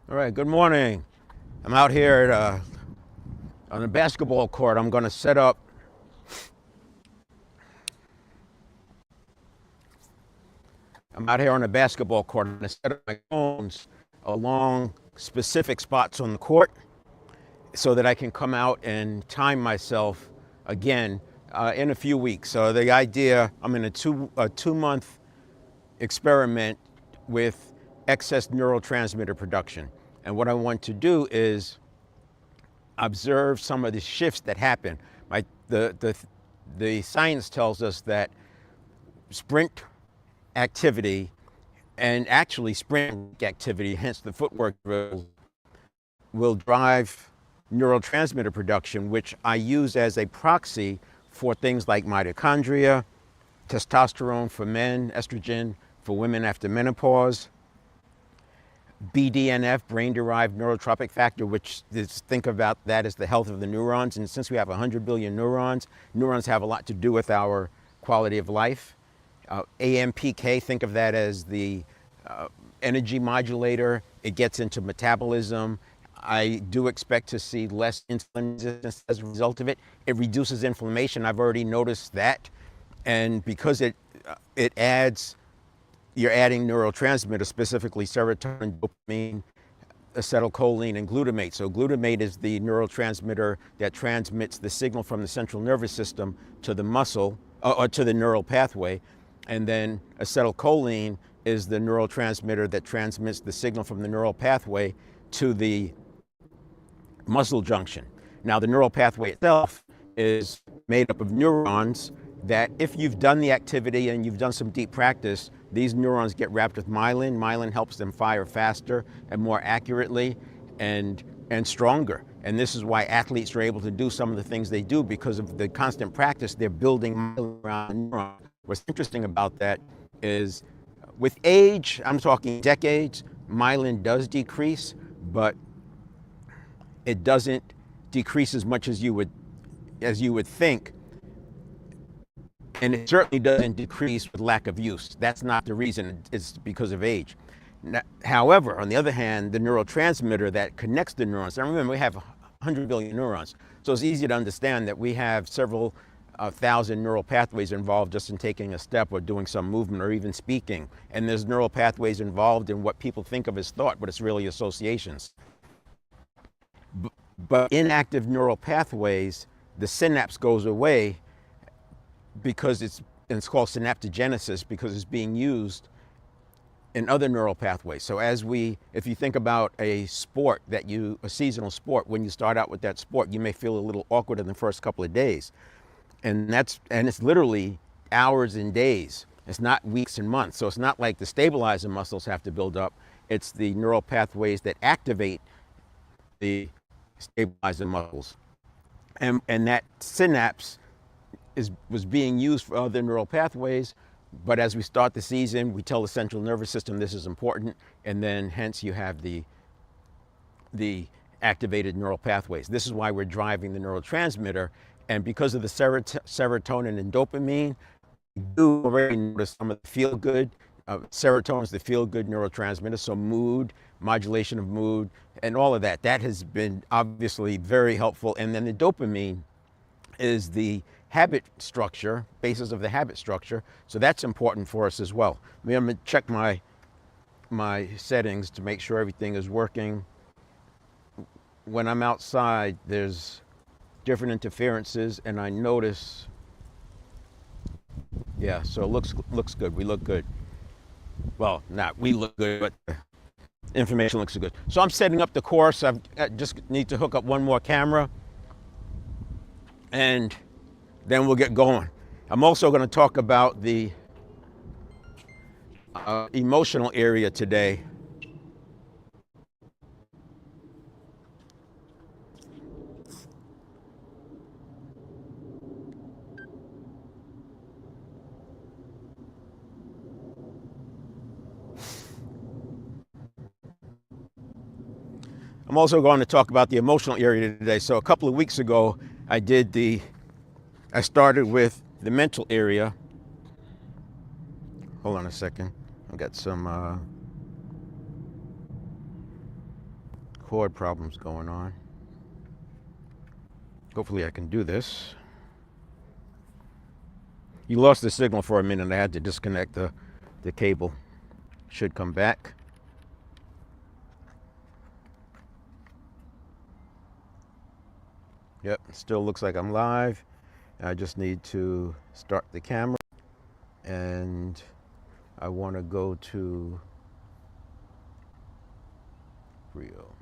All right, good morning. I'm out here on a basketball court. I'm going to set up. I'm out here on a basketball court. I'm going to set up my cones along specific spots on the court so that I can come out and time myself again in a few weeks. So the idea, I'm in a 2 month experiment with excess neurotransmitter production. And what I want to do is observe some of the shifts that happen. The science tells us that sprint activity and actually sprint activity, hence the footwork drills, will drive neurotransmitter production, which I use as a proxy for things like mitochondria, testosterone for men, estrogen for women after menopause, BDNF, brain-derived neurotropic factor, which is, think about that as the health of the neurons. And since we have 100 billion neurons, neurons have a lot to do with our quality of life. AMPK, think of that as the energy modulator. It gets into metabolism. I do expect to see less insulin resistance as a result of it. It reduces inflammation. I've already noticed that. And because it adds, you're adding neurotransmitters, specifically serotonin, dopamine, acetylcholine, and glutamate. So glutamate is the neurotransmitter that transmits the signal from the central nervous system to the muscle, or to the neural pathway. And then acetylcholine is the neurotransmitter that transmits the signal from the neural pathway to the muscle junction. Now, the neural pathway itself is made up of neurons that, if you've done the activity and you've done some deep practice, these neurons get wrapped with myelin. Myelin helps them fire faster and more accurately and stronger. And this is why athletes are able to do some of the things they do, because of the constant practice. They're building myelin around the neuron. What's interesting about that is, with age, I'm talking decades, myelin does decrease, but it doesn't decrease as much as you would think. And it certainly doesn't decrease with lack of use. That's not the reason. It's because of age. Now, however, on the other hand, the neurotransmitter that connects the neurons, and remember, we have 100 billion neurons, so it's easy to understand that we have several thousand neural pathways involved just in taking a step or doing some movement or even speaking. And there's neural pathways involved in what people think of as thought, but it's really associations. But inactive neural pathways, the synapse goes away because it's called synaptogenesis, because it's being used in other neural pathways. So if you think about a seasonal sport, when you start out with that sport, you may feel a little awkward in the first couple of days. And it's literally hours and days. It's not weeks and months. So it's not like the stabilizer muscles have to build up. It's the neural pathways that activate the stabilizer muscles. And that synapse was being used for other neural pathways, but as we start the season, we tell the central nervous system this is important, and then hence you have the activated neural pathways. This is why we're driving the neurotransmitter, and because of the serotonin and dopamine, we do already notice some of the feel-good. Serotonin is the feel-good neurotransmitter, so mood, modulation of mood, and all of that. That has been obviously very helpful. And then the dopamine is the habit structure, basis of the habit structure. So that's important for us as well. I'm going to check my settings to make sure everything is working. When I'm outside, there's different interferences, and I notice, yeah, so it looks good. We look good. Well, not we look good, but the information looks good. So I'm setting up the course. I just need to hook up one more camera, and then we'll get going. I'm also going to talk about the emotional area today. I'm also going to talk about the emotional area today. So a couple of weeks ago, I started with the mental area. Hold on a second. I've got some cord problems going on. Hopefully I can do this. You lost the signal for a minute. I had to disconnect the cable. Should come back. Yep, still looks like I'm live. I just need to start the camera, and I want to go to Rio.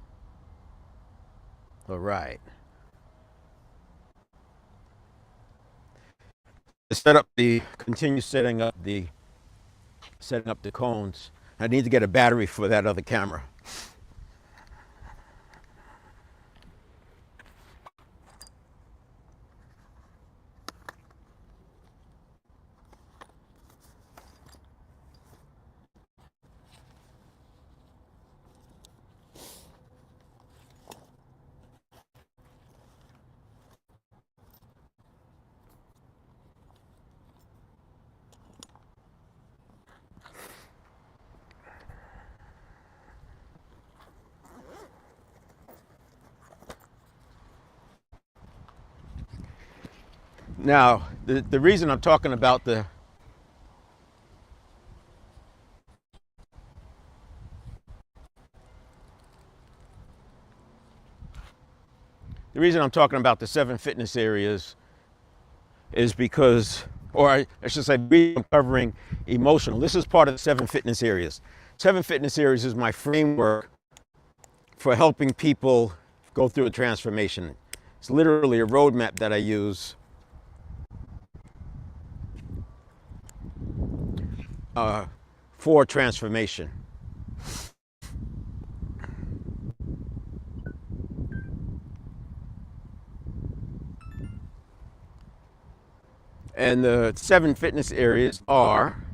All right. To continue setting up the cones. I need to get a battery for that other camera. Now, the reason I'm talking about the reason I'm talking about the 7 fitness areas is because, or I should say, I'm covering emotional. This is part of the 7 fitness areas. 7 fitness areas is my framework for helping people go through a transformation. It's literally a roadmap that I use for transformation. And the 7 fitness areas are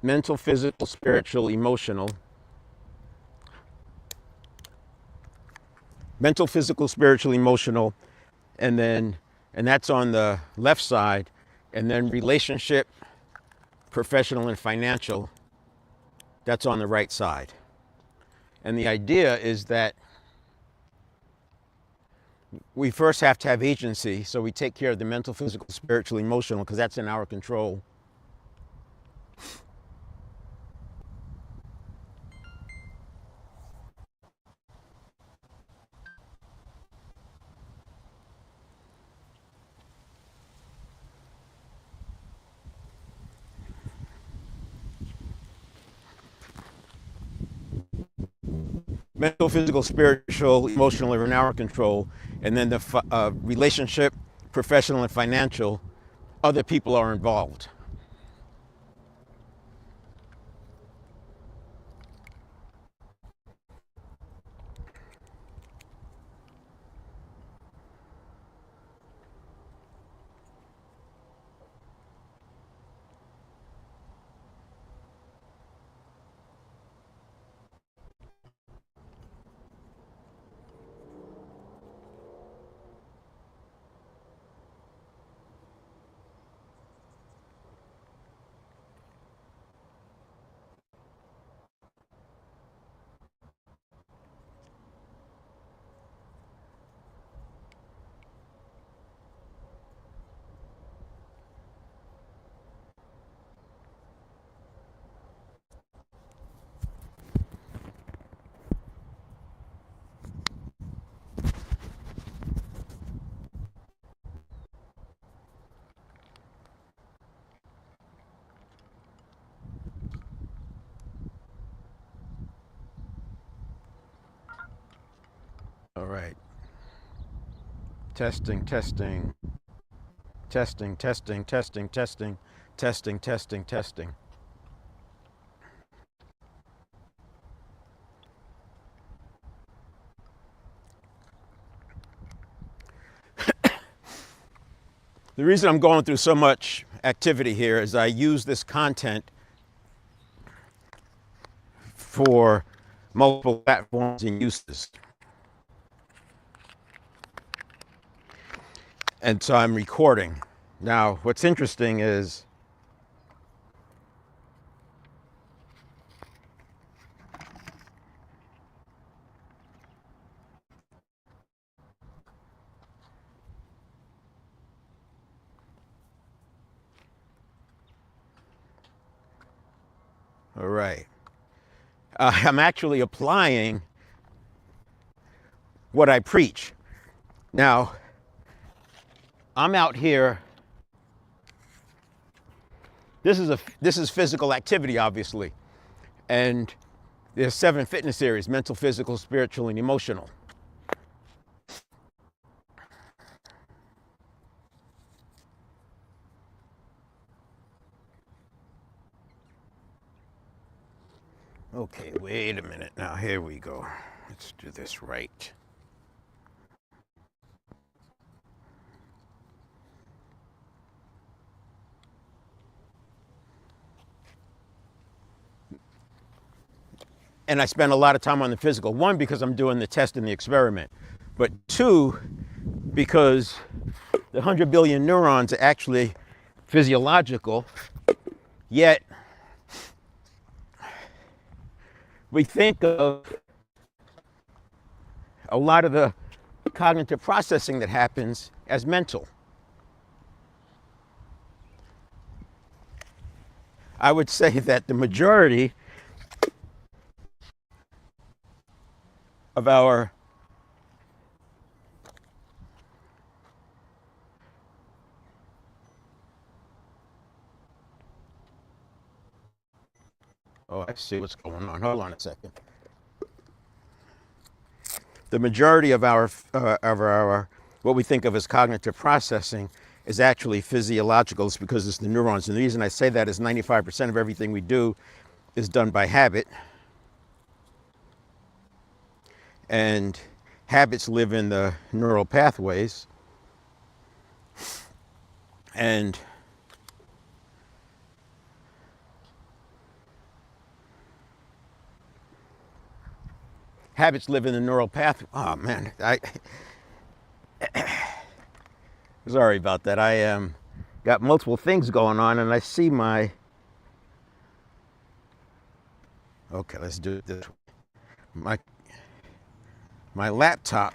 mental, physical, spiritual, emotional. Mental, physical, spiritual, emotional, and that's on the left side, and then relationship, professional, and financial, that's on the right side. And the idea is that we first have to have agency, so we take care of the mental, physical, spiritual, emotional, because that's in our control. Mental, physical, spiritual, emotional are in our control, and then the relationship, professional, and financial, other people are involved. All right. Testing, testing, testing, testing, testing, testing, testing, testing, testing. The reason I'm going through so much activity here is I use this content for multiple platforms and uses. And so I'm recording. Now, what's interesting is All right. I'm actually applying what I preach. Now, I'm out here. This is physical activity, obviously, and there's 7 fitness areas: mental, physical, spiritual, and emotional. Okay, wait a minute. Now, here we go. Let's do this right. And I spend a lot of time on the physical. 1, because I'm doing the test and the experiment. But 2, because the 100 billion neurons are actually physiological, yet we think of a lot of the cognitive processing that happens as mental. I would say that the majority of our oh, I see what's going on. Hold on a second. The majority of our what we think of as cognitive processing is actually physiological. It's because it's the neurons. And the reason I say that is 95% of everything we do is done by habit. And habits live in the neural pathways. And habits live in the neural path. Oh man, sorry about that. I got multiple things going on, and I see my. Okay, let's do it this way. My laptop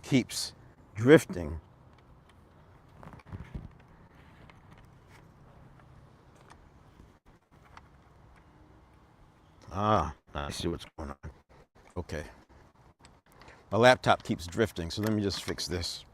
keeps drifting. I see what's going on. Okay. My laptop keeps drifting, so let me just fix this.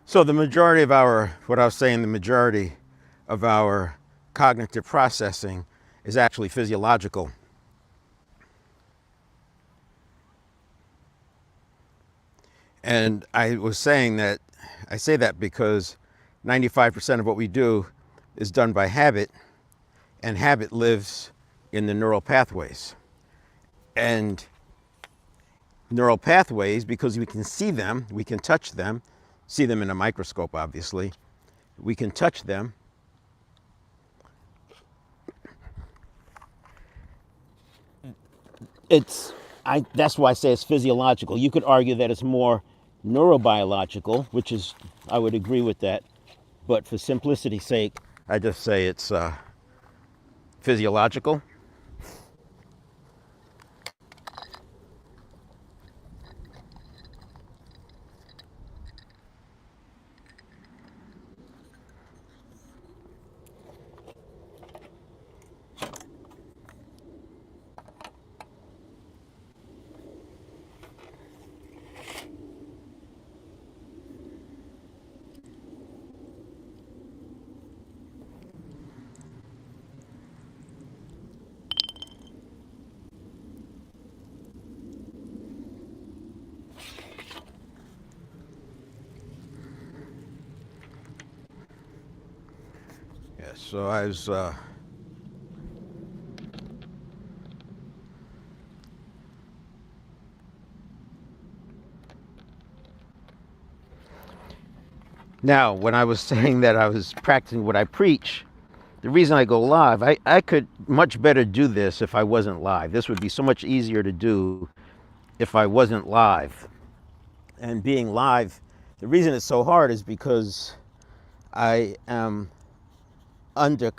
So the majority of what I was saying, the majority of our cognitive processing is actually physiological. And I was saying that, I say that because 95% of what we do is done by habit, and habit lives in the neural pathways. And neural pathways, because we can see them, we can touch them, see them in a microscope, obviously. We can touch them. That's why I say it's physiological. You could argue that it's more neurobiological, which is, I would agree with that. but for simplicity's sake, I just say it's physiological. Yeah, so I was now when I was saying that I was practicing what I preach, the reason I go live, I could much better do this if I wasn't live. This would be so much easier to do if I wasn't live. And being live, the reason it's so hard is because I am under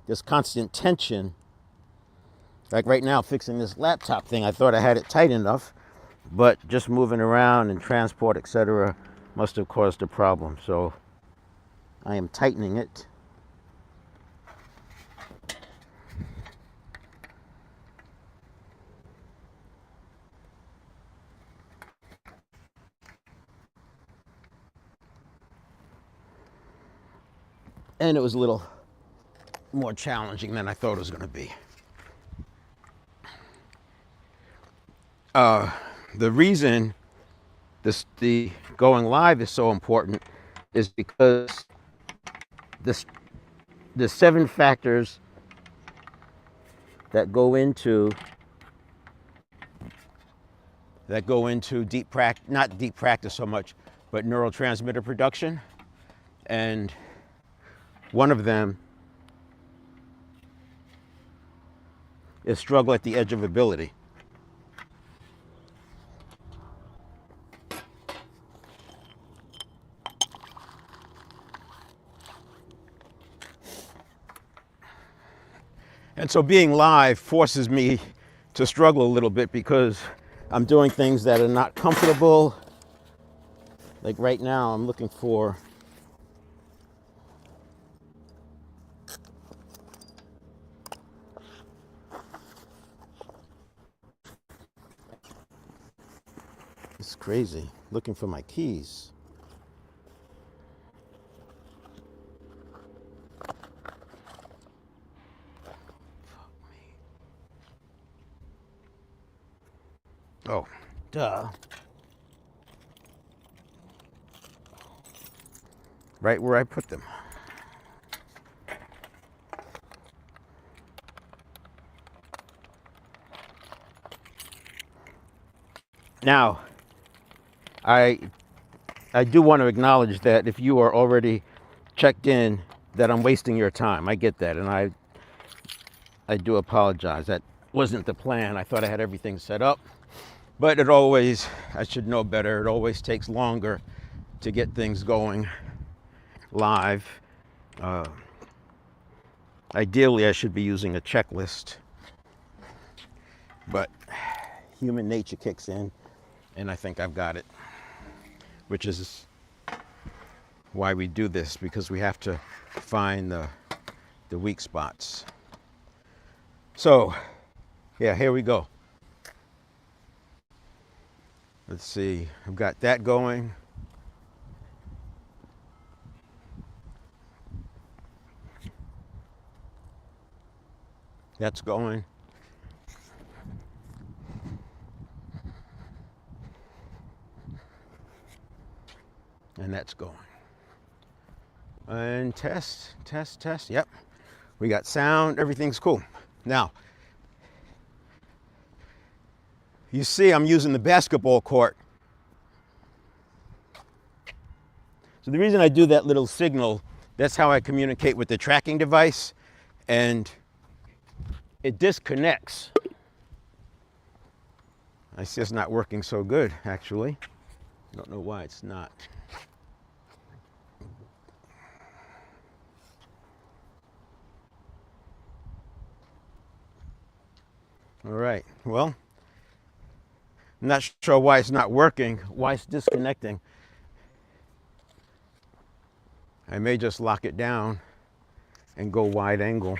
this constant tension. Like right now, fixing this laptop thing, I thought I had it tight enough, but just moving around and transport, etc., must have caused a problem. So I am tightening it. And it was a little more challenging than I thought it was going to be. The reason the going live is so important is because the 7 factors that go into not deep practice so much, but neurotransmitter production, and one of them is struggle at the edge of ability. And so being live forces me to struggle a little bit because I'm doing things that are not comfortable. Like right now, I'm looking for it's crazy, looking for my keys. Oh, duh. Right where I put them. Now, I do want to acknowledge that if you are already checked in, that I'm wasting your time. I get that, and I do apologize. That wasn't the plan. I thought I had everything set up. But I should know better, it always takes longer to get things going live. Ideally, I should be using a checklist, but human nature kicks in, and I think I've got it, which is why we do this, because we have to find the weak spots. So, yeah, here we go. Let's see, I've got that going. That's going. And that's going. And test. Yep. We got sound, everything's cool. Now, you see I'm using the basketball court. So the reason I do that little signal, that's how I communicate with the tracking device, and it disconnects. I see it's not working so good, actually. I don't know why it's not. All right. Well, I'm not sure why it's not working, why it's disconnecting. I may just lock it down and go wide angle.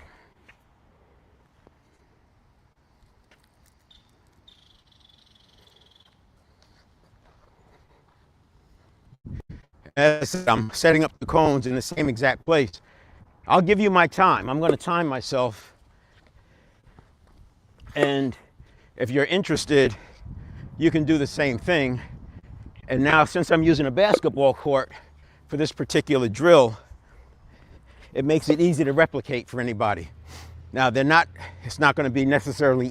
As I'm setting up the cones in the same exact place, I'll give you my time. I'm going to time myself. And if you're interested, you can do the same thing. And now, since I'm using a basketball court for this particular drill, it makes it easy to replicate for anybody. Now, it's not going to be necessarily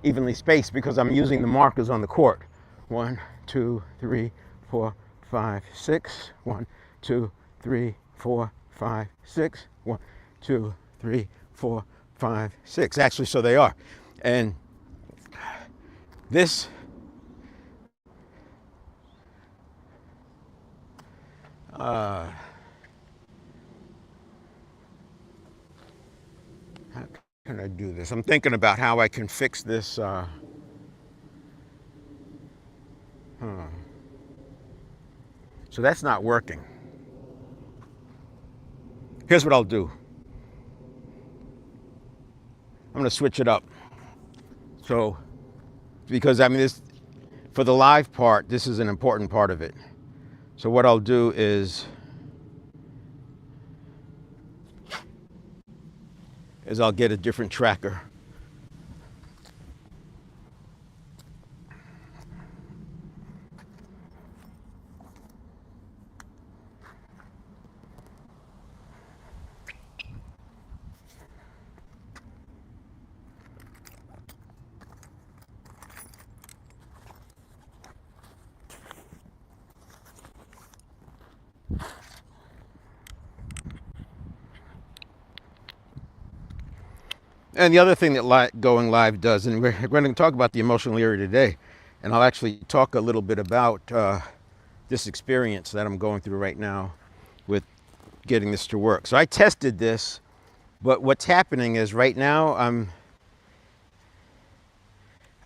evenly spaced because I'm using the markers on the court. 1, 2, 3, 4, 5, 6. 1, 2, 3, 4, 5, 6. 1, 2, 3, 4, 5, 6. Actually, so they are. And this how can I do this? I'm thinking about how I can fix this. So that's not working. Here's what I'll do. I'm going to switch it up. So, because I mean, this for the live part, this is an important part of it. So what I'll do is I'll get a different tracker. And the other thing that going live does, and we're going to talk about the emotional area today, and I'll actually talk a little bit about this experience that I'm going through right now with getting this to work. So I tested this, but what's happening is right now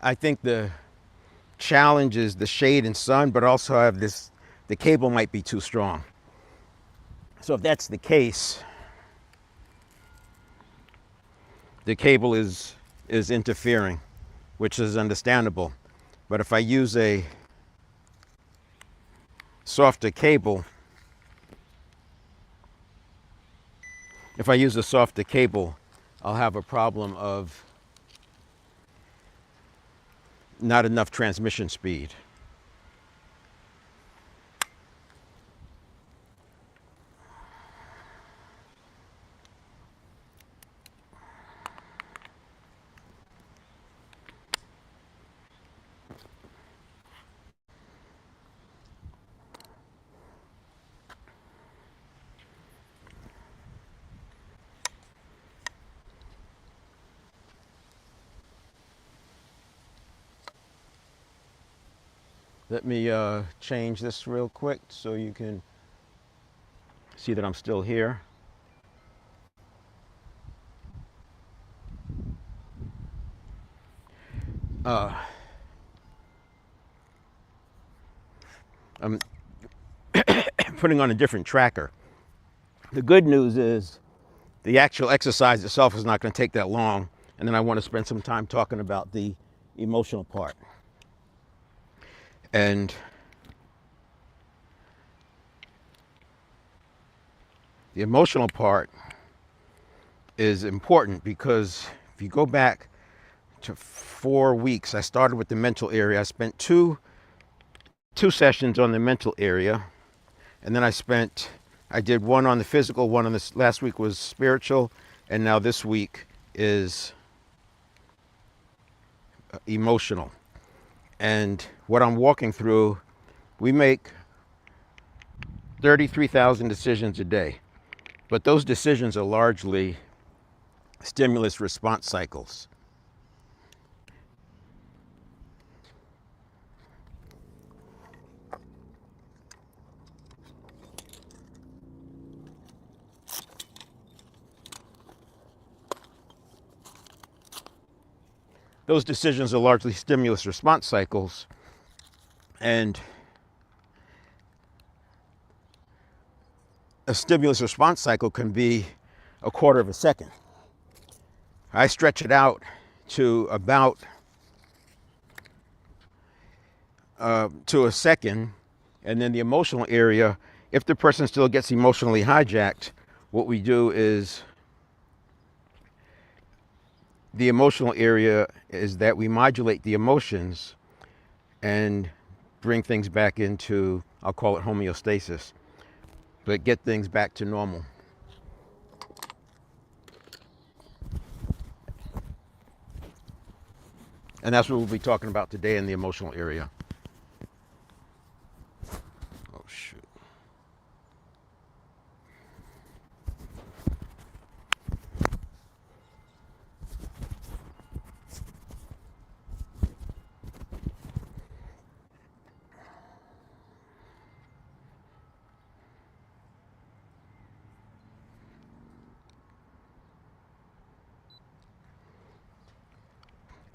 I think the challenge is the shade and sun, but also I have the cable might be too strong. So if that's the case, the cable is interfering, which is understandable. But if I use a softer cable, I'll have a problem of not enough transmission speed. Let me change this real quick so you can see that I'm still here. I'm putting on a different tracker. The good news is the actual exercise itself is not going to take that long, and then I want to spend some time talking about the emotional part. And the emotional part is important because if you go back to 4 weeks, I started with the mental area. I spent two sessions on the mental area, and then I did one on the physical, one on this last week was spiritual, and now this week is emotional. And what I'm walking through, we make 33,000 decisions a day, but those decisions are largely stimulus response cycles. those decisions are largely stimulus response cycles. And a stimulus response cycle can be a quarter of a second. I stretch it out to about to a second, and then the emotional area, if the person still gets emotionally hijacked, what we do is the emotional area is that we modulate the emotions and bring things back into, I'll call it homeostasis, but get things back to normal. And that's what we'll be talking about today in the emotional area. Oh, shoot.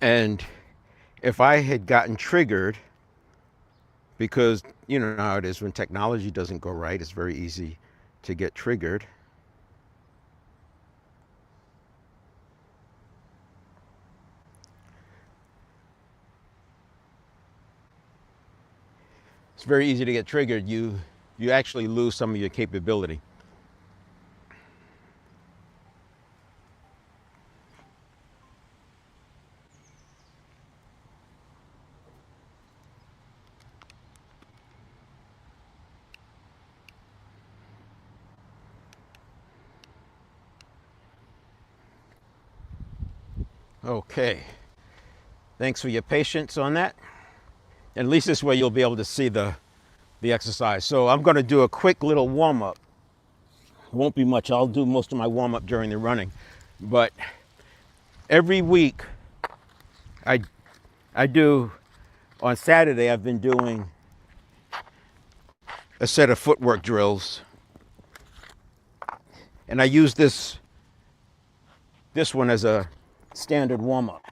And if I had gotten triggered, because you know how it is when technology doesn't go right, it's very easy to get triggered. It's very easy to get triggered. You actually lose some of your capability. Okay, thanks for your patience on that. At least this way you'll be able to see the exercise. So I'm going to do a quick little warm-up. It won't be much. I'll do most of my warm-up during the running. But every week I do, on Saturday I've been doing a set of footwork drills. And I use this one as a standard warm-up.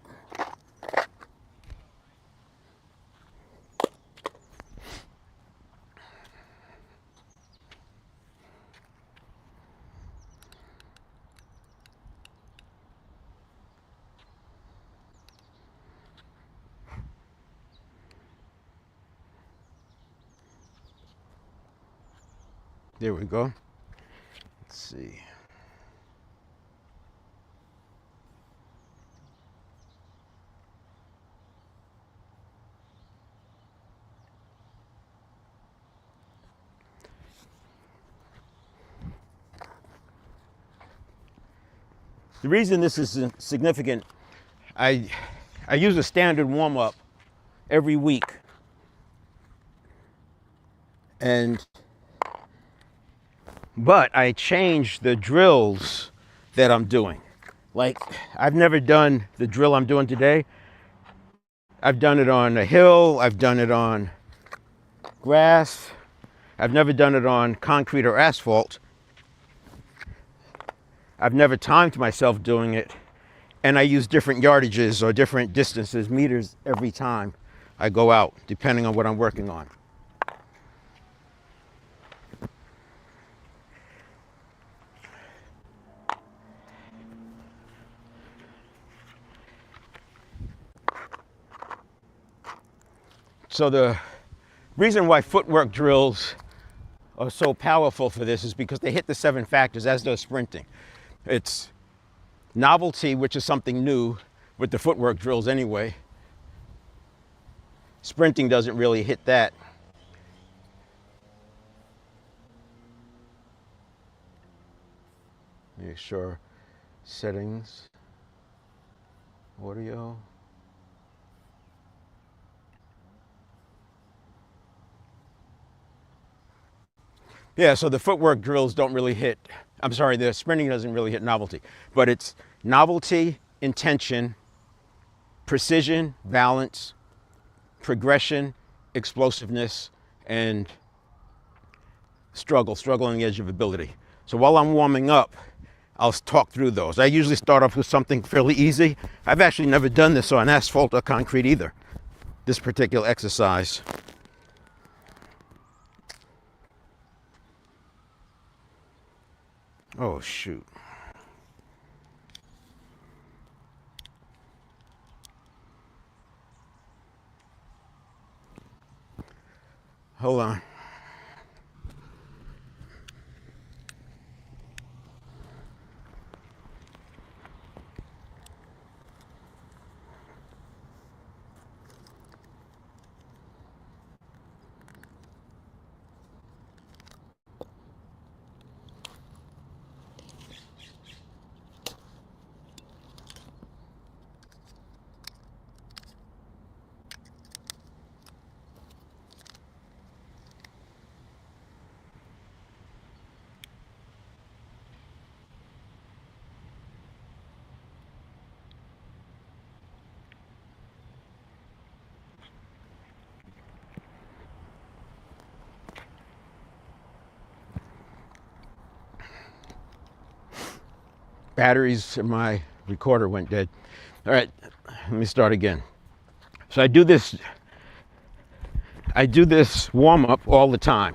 There we go. Let's see. The reason this is significant, I use a standard warm-up every week. But I change the drills that I'm doing. Like, I've never done the drill I'm doing today. I've done it on a hill, I've done it on grass, I've never done it on concrete or asphalt. I've never timed myself doing it, and I use different yardages or different distances, meters, every time I go out, depending on what I'm working on. So the reason why footwork drills are so powerful for this is because they hit the 7 factors, as does sprinting. It's novelty, which is something new with the footwork drills anyway. Sprinting doesn't really hit that. Make sure settings, audio. Yeah, so the footwork drills don't really hit, I'm sorry, the sprinting doesn't really hit novelty, but it's novelty, intention, precision, balance, progression, explosiveness, and struggle on the edge of ability. So while I'm warming up, I'll talk through those. I usually start off with something fairly easy. I've actually never done this on asphalt or concrete either, this particular exercise. Oh, shoot. Hold on. Batteries in my recorder went dead. All right, let me start again. So I do this warm up all the time.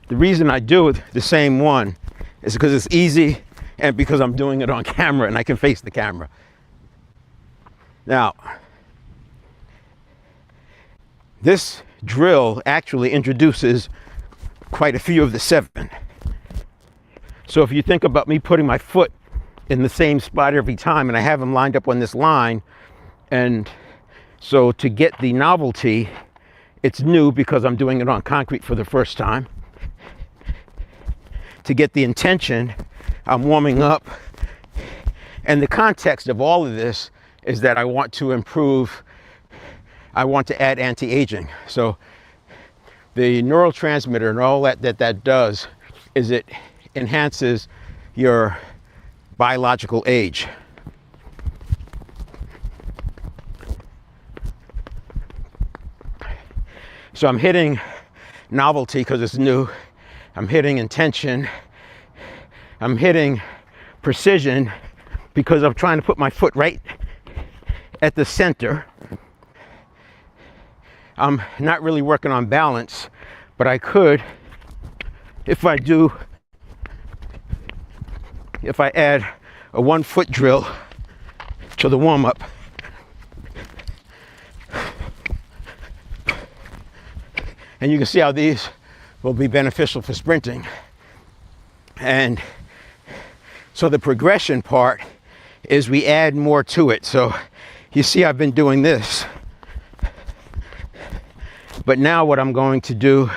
The reason I do it the same one is because it's easy and because I'm doing it on camera and I can face the camera. Now, this drill actually introduces quite a few of the 7. So if you think about me putting my foot in the same spot every time, and I have them lined up on this line, and so to get the novelty, it's new because I'm doing it on concrete for the first time. To get the intention, I'm warming up, and the context of all of this is that I want to improve, I want to add anti-aging. So the neurotransmitter and all that does is it enhances your biological age. So I'm hitting novelty because it's new. I'm hitting intention. I'm hitting precision because I'm trying to put my foot right at the center. I'm not really working on balance, but I could, if I add a 1-foot drill to the warm-up, and you can see how these will be beneficial for sprinting. And so the progression part is we add more to it. So you see I've been doing this, but now what I'm going to do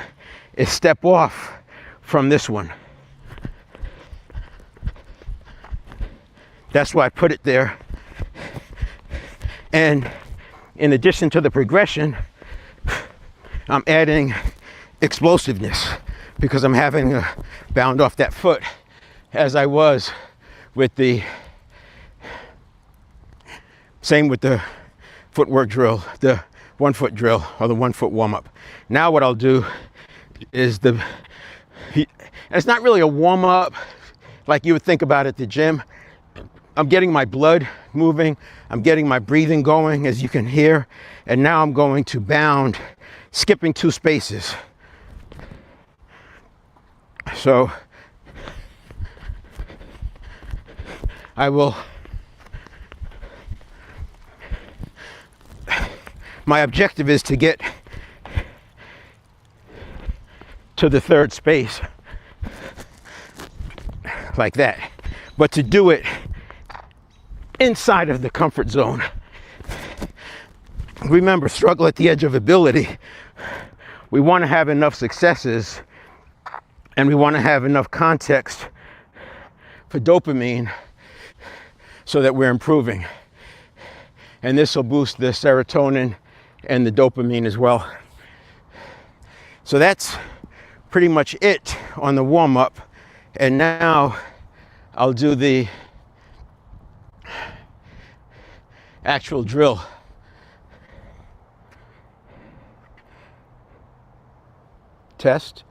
is step off from this one. That's why I put it there. And in addition to the progression, I'm adding explosiveness because I'm having to bound off that foot as I was with the same with the footwork drill, the 1-foot drill or the 1-foot warm-up. Now what I'll do is it's not really a warm-up like you would think about at the gym. I'm getting my blood moving, I'm getting my breathing going, as you can hear, and now I'm going to bound, skipping 2 spaces. So my objective is to get to the 3rd space, like that, but to do it inside of the comfort zone. Remember, struggle at the edge of ability. We want to have enough successes and we want to have enough context for dopamine so that we're improving. And this will boost the serotonin and the dopamine as well. So that's pretty much it on the warm-up. And now I'll do the actual drill. Test.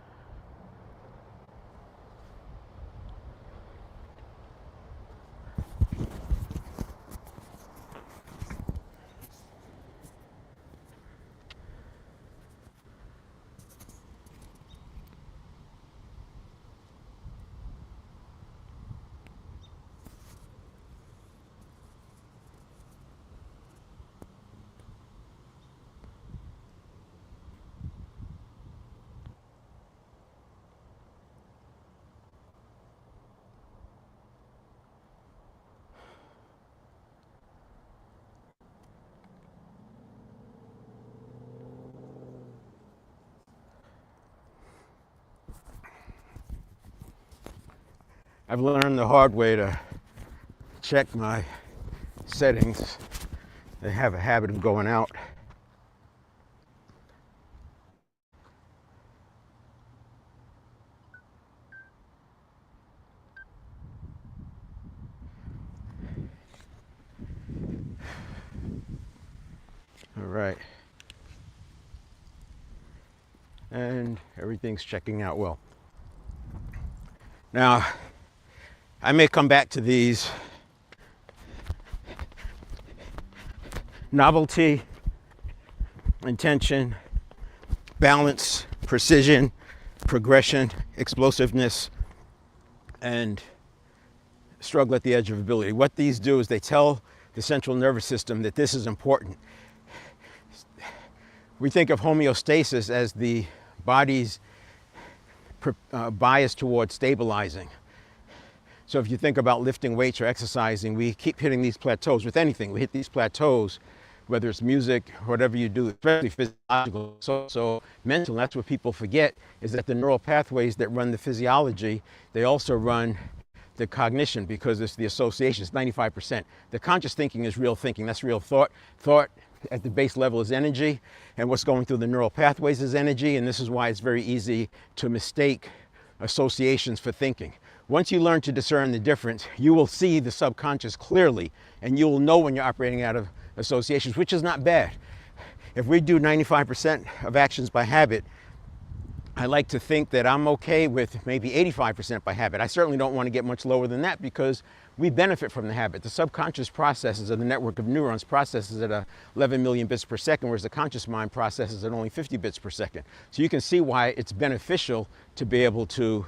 I've learned the hard way to check my settings. They have a habit of going out. All right. And everything's checking out well. Now, I may come back to these. Novelty, intention, balance, precision, progression, explosiveness, and struggle at the edge of ability. What these do is they tell the central nervous system that this is important. We think of homeostasis as the body's bias towards stabilizing. So if you think about lifting weights or exercising, we keep hitting these plateaus. With anything, we hit these plateaus, whether it's music, whatever you do, especially physiological, so mental. That's what people forget, is that the neural pathways that run the physiology, they also run the cognition, because it's the associations, 95%. The conscious thinking is real thinking, that's real thought. Thought at the base level is energy, and what's going through the neural pathways is energy, and this is why it's very easy to mistake associations for thinking. Once you learn to discern the difference, you will see the subconscious clearly, and you will know when you're operating out of associations, which is not bad. If we do 95% of actions by habit, I like to think that I'm okay with maybe 85% by habit. I certainly don't want to get much lower than that, because we benefit from the habit. The subconscious processes of the network of neurons processes at 11 million bits per second, whereas the conscious mind processes at only 50 bits per second. So you can see why it's beneficial to be able to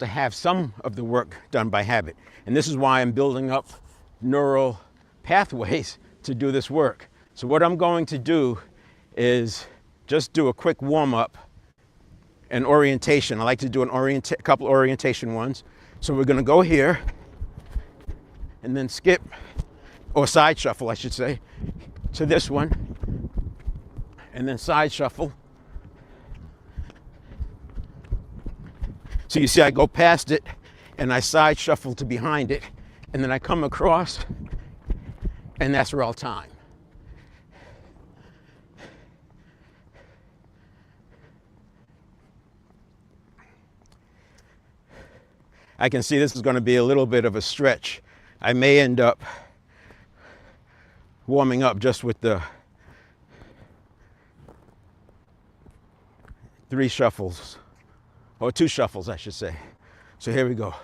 have some of the work done by habit. And this is why I'm building up neural pathways to do this work. So what I'm going to do is just do a quick warm-up and orientation. I like to do a couple orientation ones. So we're going to go here and then skip, or side shuffle I should say, to this one, and then side shuffle. So you see I go past it and I side shuffle to behind it, and then I come across, and that's real time. I can see this is going to be a little bit of a stretch. I may end up warming up just with the 3 shuffles, or 2 shuffles I should say. So here we go.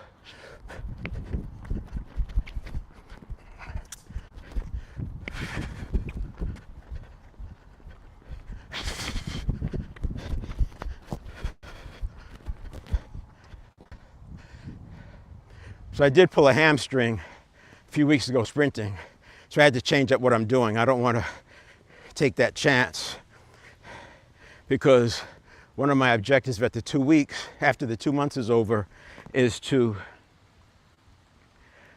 So I did pull a hamstring a few weeks ago sprinting, so I had to change up what I'm doing. I don't want to take that chance, because one of my objectives after the 2 months is over, is to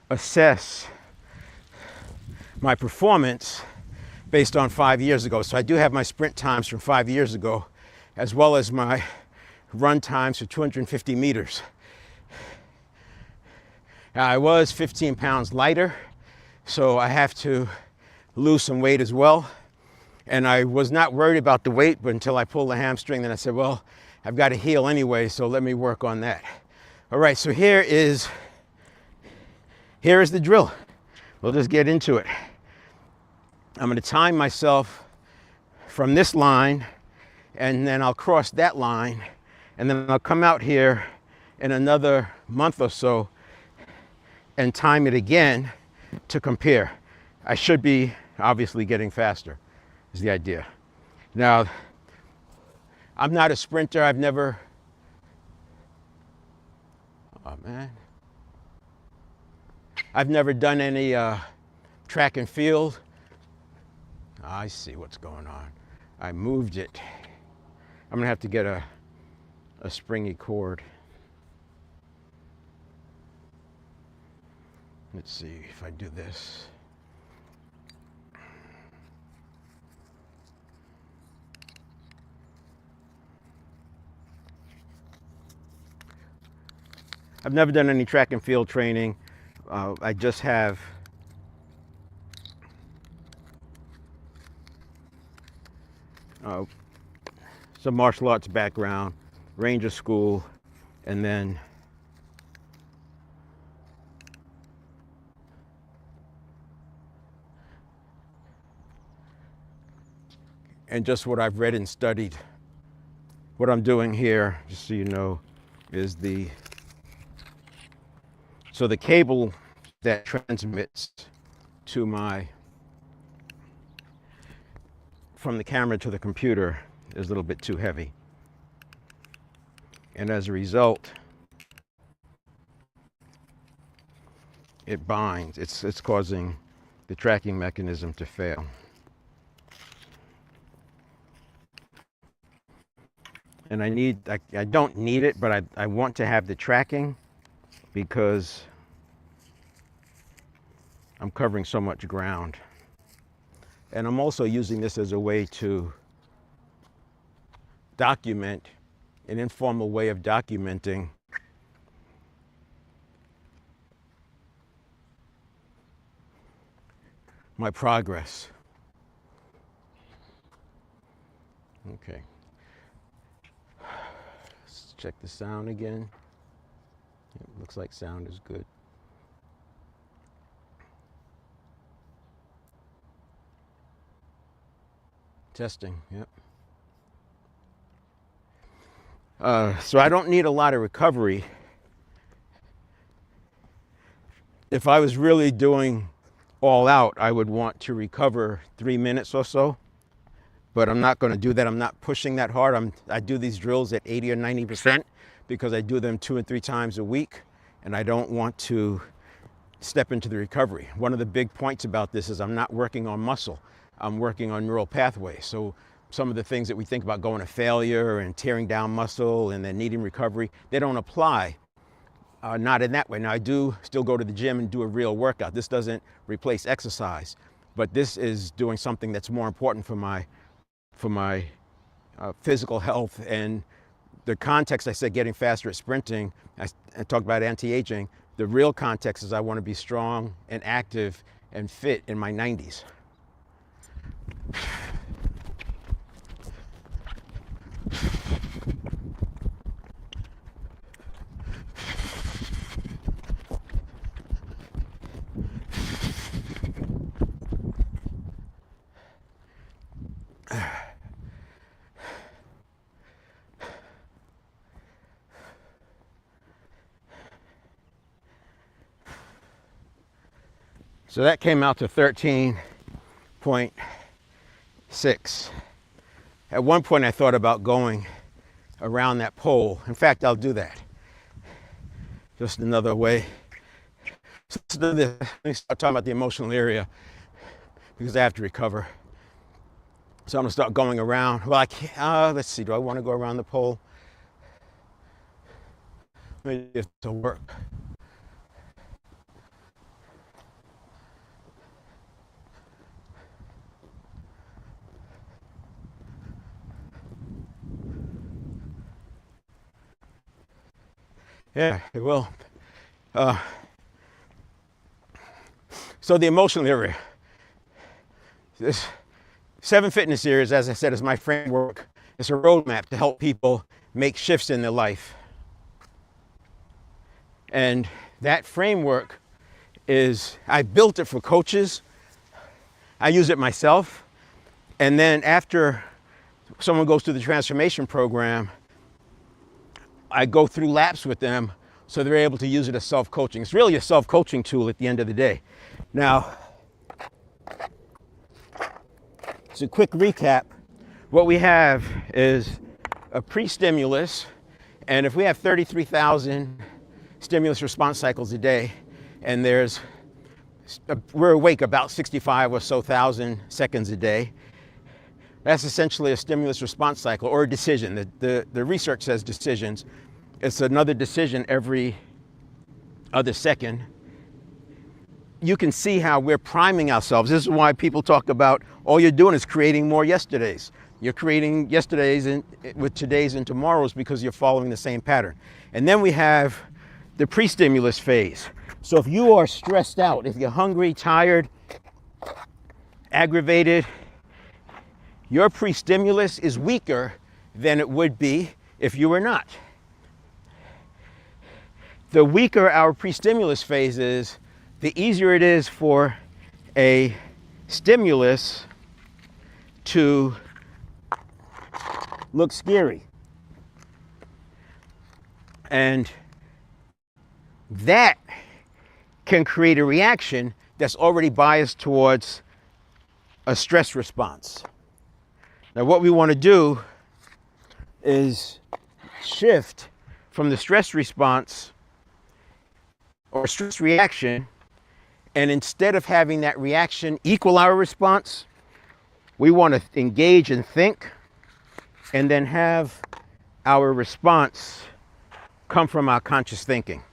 assess my performance based on 5 years ago. So I do have my sprint times from 5 years ago, as well as my run times for 250 meters. Now, I was 15 pounds lighter, so I have to lose some weight as well. And I was not worried about the weight, but until I pulled the hamstring, then I said, well, I've got to heal anyway, so let me work on that. All right, so here is the drill. We'll just get into it. I'm going to time myself from this line, and then I'll cross that line, and then I'll come out here in another month or so and time it again to compare. I should be obviously getting faster, is the idea. Now, I'm not a sprinter. I've never, I've never done any track and field. I see what's going on. I moved it. I'm gonna have to get a springy cord. Let's see if I do this. I've never done any track and field training. I just have some martial arts background, ranger school, and then just what I've read and studied. What I'm doing here, just so you know, is the cable that transmits to from the camera to the computer is a little bit too heavy. And as a result, it binds. It's causing the tracking mechanism to fail. And I don't need it, but I want to have the tracking because I'm covering so much ground. And I'm also using this as a way to document, an informal way of documenting my progress. Okay. Let's check the sound again. It looks like sound is good. Testing, yep. So I don't need a lot of recovery. If I was really doing all out, I would want to recover 3 minutes or so, but I'm not going to do that. I'm not pushing that hard. I do these drills at 80 or 90% because I do them 2 and 3 times a week, and I don't want to step into the recovery. One of the big points about this is I'm not working on muscle. I'm working on neural pathways. So some of the things that we think about going to failure and tearing down muscle and then needing recovery, they don't apply, not in that way. Now I do still go to the gym and do a real workout. This doesn't replace exercise, but this is doing something that's more important for my physical health. And the context, I said getting faster at sprinting, I talked about anti-aging. The real context is I want to be strong and active and fit in my 90s. So that came out to 13.6. At one point I thought about going around that pole. In fact, I'll do that. Just another way. So let me start talking about the emotional area because I have to recover. So I'm gonna start going around. Well, I can't, let's see, do I wanna go around the pole? Maybe if it'll work. Yeah, it will. So the emotional area. This 7 fitness areas, as I said, is my framework. It's a roadmap to help people make shifts in their life. And that framework I built it for coaches. I use it myself. And then after someone goes through the transformation program, I go through laps with them so they're able to use it as self-coaching. It's really a self-coaching tool at the end of the day. Now, as a quick recap, what we have is a pre-stimulus, and if we have 33,000 stimulus response cycles a day, and we're awake about 65 or so thousand seconds a day, that's essentially a stimulus response cycle or a decision. The research says decisions. It's another decision every other second. You can see how we're priming ourselves. This is why people talk about all you're doing is creating more yesterdays. You're creating yesterdays with today's and tomorrows because you're following the same pattern. And then we have the pre-stimulus phase. So if you are stressed out, if you're hungry, tired, aggravated, your pre-stimulus is weaker than it would be if you were not. The weaker our pre-stimulus phase is, the easier it is for a stimulus to look scary. And that can create a reaction that's already biased towards a stress response. Now, what we want to do is shift from the stress response or stress reaction, and instead of having that reaction equal our response, we want to engage and think, and then have our response come from our conscious thinking.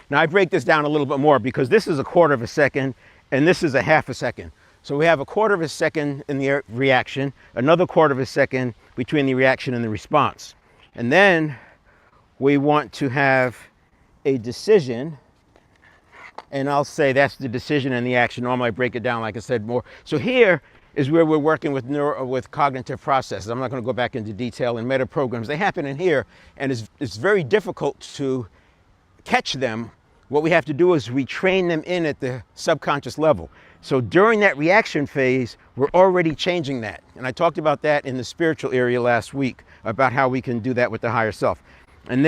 Now, I break this down a little bit more because this is a quarter of a second and this is a half a second. So we have a quarter of a second in the reaction, another quarter of a second between the reaction and the response. And then we want to have a decision, and I'll say that's the decision and the action. Normally I break it down, like I said, more. So here is where we're working with cognitive processes. I'm not going to go back into detail in meta programs. They happen in here, and it's very difficult to catch them. What we have to do is we train them in at the subconscious level. So during that reaction phase, we're already changing that. And I talked about that in the spiritual area last week, about how we can do that with the higher self. And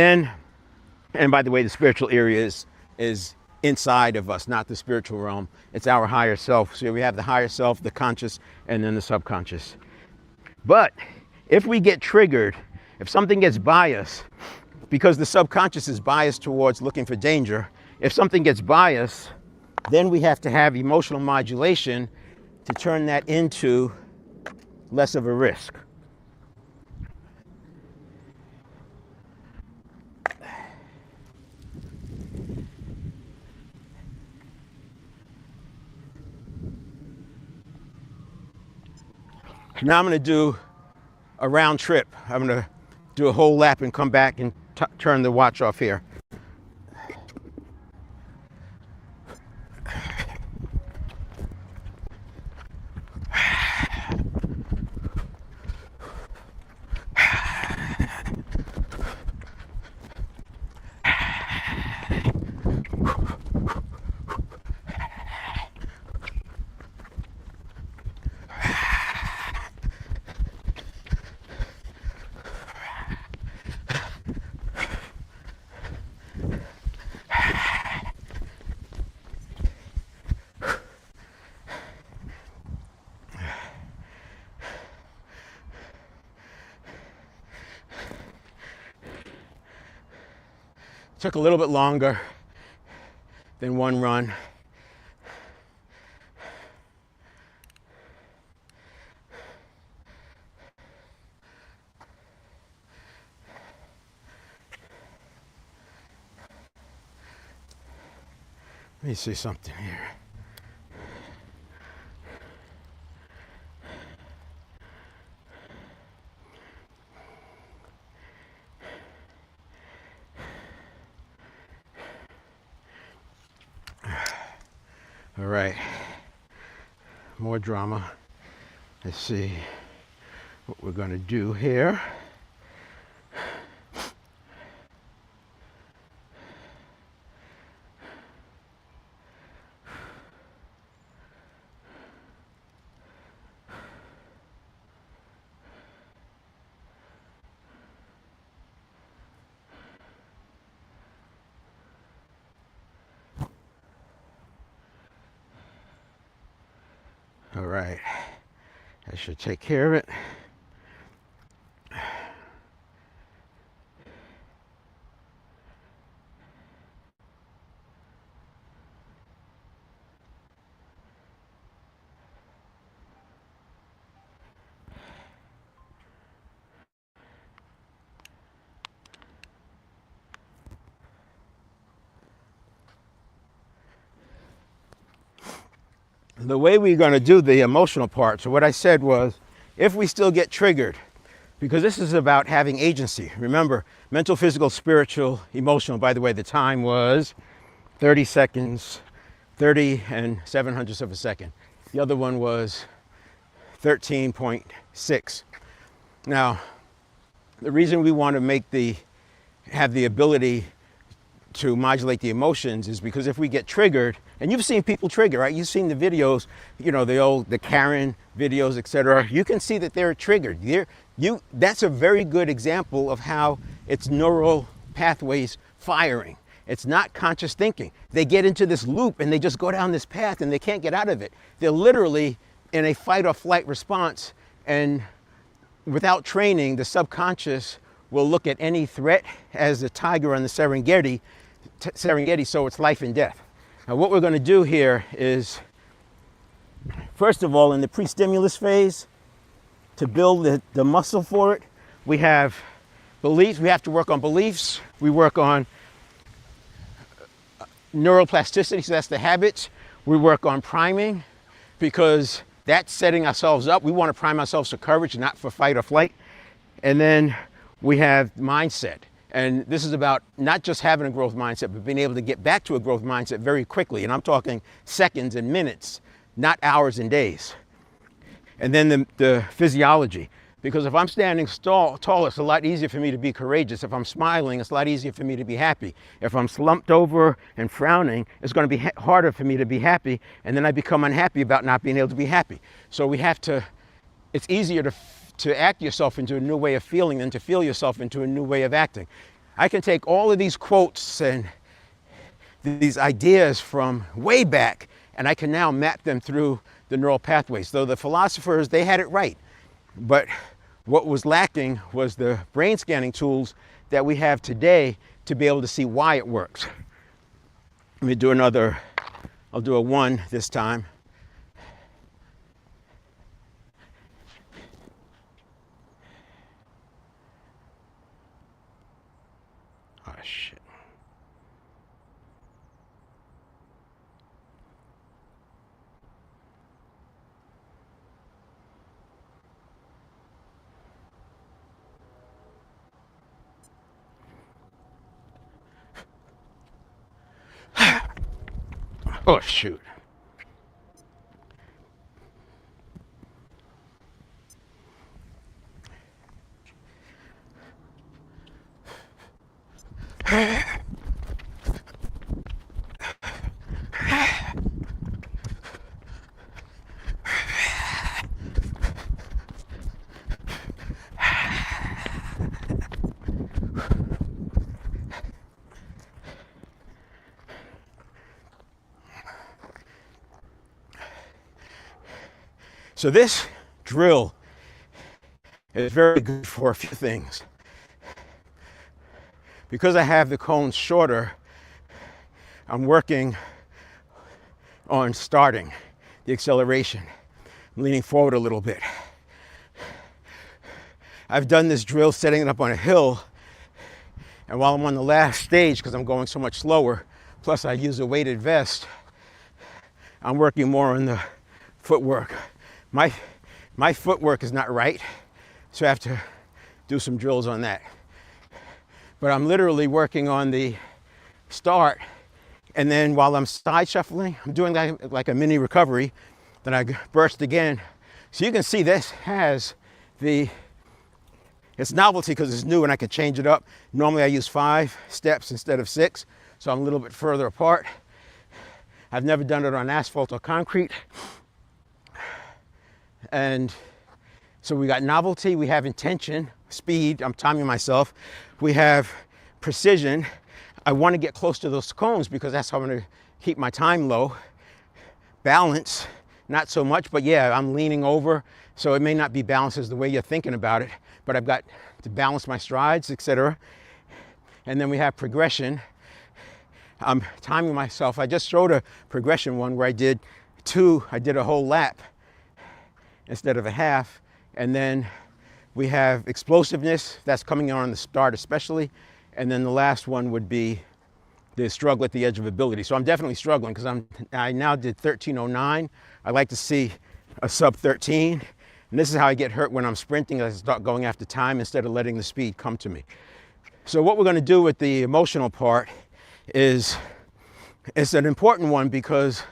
by the way, the spiritual area is inside of us, not the spiritual realm. It's our higher self. So we have the higher self, the conscious, and then the subconscious. But if we get triggered, if something gets biased, because the subconscious is biased towards looking for danger, if something gets biased, then we have to have emotional modulation to turn that into less of a risk. Now I'm going to do a round trip. I'm going to do a whole lap and come back and turn the watch off here. Took a little bit longer than one run. Let me see something here. All right, more drama. Let's see what we're going to do here. All right, that should take care of it. The way we're going to do the emotional part, so what I said was, if we still get triggered, because this is about having agency. Remember, mental, physical, spiritual, emotional. By the way, the time was 30 seconds, 30 and 700ths of a second. The other one was 13.6. Now, the reason we want to have the ability to modulate the emotions is because if we get triggered, and you've seen people trigger, right? You've seen the videos, you know, the Karen videos, etc. You can see that they're triggered. That's a very good example of how it's neural pathways firing. It's not conscious thinking. They get into this loop and they just go down this path and they can't get out of it. They're literally in a fight or flight response, and without training, the subconscious will look at any threat as a tiger on the Serengeti, so it's life and death. Now what we're going to do here is, first of all, in the pre-stimulus phase, to build the muscle for it, we have beliefs. We have to work on beliefs. We work on neuroplasticity, so that's the habits. We work on priming, because that's setting ourselves up. We want to prime ourselves for courage, not for fight or flight. And then we have mindset. And this is about not just having a growth mindset, but being able to get back to a growth mindset very quickly. And I'm talking seconds and minutes, not hours and days. And then the physiology. Because if I'm standing tall, it's a lot easier for me to be courageous. If I'm smiling, it's a lot easier for me to be happy. If I'm slumped over and frowning, it's going to be harder for me to be happy. And then I become unhappy about not being able to be happy. So we have to, it's easier to act yourself into a new way of feeling than to feel yourself into a new way of acting. I can take all of these quotes and these ideas from way back, and I can now map them through the neural pathways. Though the philosophers, they had it right. But what was lacking was the brain scanning tools that we have today to be able to see why it works. Let me do another, I'll do a 1 this time. Oh, shit. Oh, shoot. So this drill is very good for a few things. Because I have the cones shorter, I'm working on starting the acceleration. I'm leaning forward a little bit. I've done this drill setting it up on a hill, and while I'm on the last stage, because I'm going so much slower, plus I use a weighted vest, I'm working more on the footwork. My footwork is not right, so I have to do some drills on that. But I'm literally working on the start, and then while I'm side shuffling, I'm doing like a mini recovery, then I burst again. So you can see this has it's novelty because it's new and I can change it up. Normally I use 5 steps instead of 6, so I'm a little bit further apart. I've never done it on asphalt or concrete. And so we got novelty, we have intention, speed, I'm timing myself. We have precision. I want to get close to those cones because that's how I'm going to keep my time low. Balance, not so much, but yeah, I'm leaning over, so it may not be balanced as the way you're thinking about it, but I've got to balance my strides, etc. And then we have progression. I'm timing myself. I just showed a progression one where I did a whole lap instead of a half. And then we have explosiveness, that's coming on the start especially. And then the last one would be the struggle at the edge of ability. So I'm definitely struggling because I now did 1309. I like to see a sub 13. And this is how I get hurt when I'm sprinting. I start going after time instead of letting the speed come to me. So what we're going to do with the emotional part is, it's an important one because